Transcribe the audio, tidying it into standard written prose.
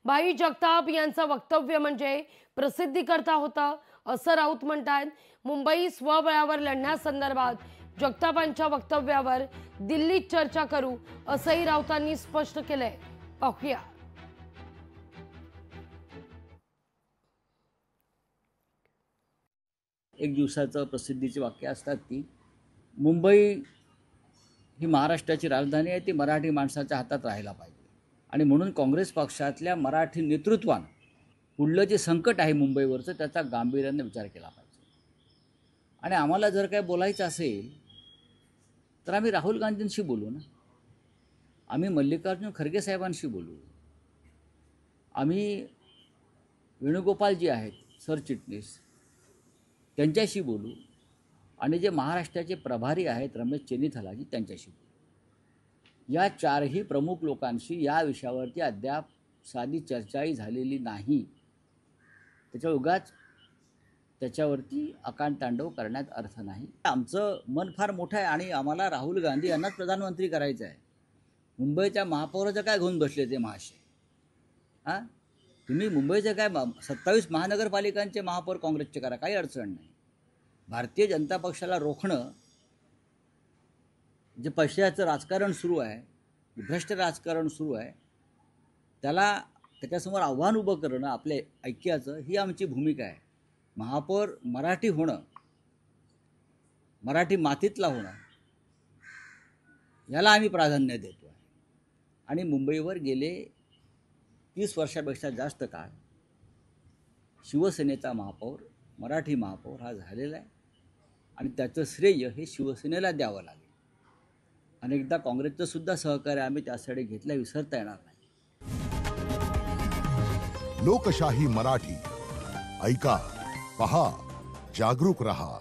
भाई जगताप यांचं वक्तव्य म्हणजे प्रसिद्धीकरता होतं असं राऊत म्हणतात। मुंबई स्वबळावर लढण्यासंदर्भात जगतापांच्या वक्तव्यावर दिल्लीत चर्चा करू असंही राऊतांनी स्पष्ट केलंय। पाहूया। एक दिवसाचं प्रसिद्धीची वाक्य असतात ती मुंबई ही महाराष्ट्राची राजधानी आहे, ती मराठी माणसाच्या हातात राहायला पाहिजे आणि म्हणून काँग्रेस पक्षातल्या मराठी नेतृत्वानं पुढलं जे संकट आहे मुंबईवरचं त्याचा गांभीर्याने विचार केला पाहिजे। आणि आम्हाला जर काय बोलायचं असेल तर आम्ही राहुल गांधींशी बोलू ना, आम्ही मल्लिकार्जुन खरगे साहेबांशी बोलू, आम्ही वेणुगोपालजी आहेत सरचिटणीस त्यांच्याशी बोलू आणि जे महाराष्ट्राचे प्रभारी आहेत रमेश चेन्नीथलाजी त्यांच्याशी बोलू। या चारही प्रमुख लोकांशी या विषयावरती अद्याप साधी चर्चाही झालेली नाही, त्याच्या उगाच त्याच्यावरती अकांतांडव करण्यात अर्थ नाही। आमचं मन फार मोठं आहे आणि आम्हाला राहुल गांधी यांनाच प्रधानमंत्री करायचं आहे। मुंबईच्या महापौराचं काय घेऊन बसले ते महाशय? हां, तुम्ही मुंबईचे काय 27 महानगरपालिकांचे महापौर काँग्रेसचे करा, काही अडचण नाही। भारतीय जनता पक्षाला रोखणं जे पैशाचं राजकारण सुरू आहे, भ्रष्ट राजकारण सुरू आहे, त्याच्यासमोर आव्हान उभं करणं आपल्या ऐक्याचं ही आमची भूमिका आहे। महापौर मराठी होणं, मराठी मातीतला होणं याला आम्ही प्राधान्य देतो आहे आणि मुंबईवर गेले 30 वर्षापेक्षा जास्त काळ शिवसेनेचा महापौर, मराठी महापौर हा झालेला आहे आणि त्याचं श्रेय हे शिवसेनेला द्यावं लागेल। अनेकदा काँग्रेसचं सुद्धा सहकार्य आम्ही त्यासाठी घेतलं, विसरता येणार नाही। लोकशाही मराठी ऐका, पहा, जागरूक रहा।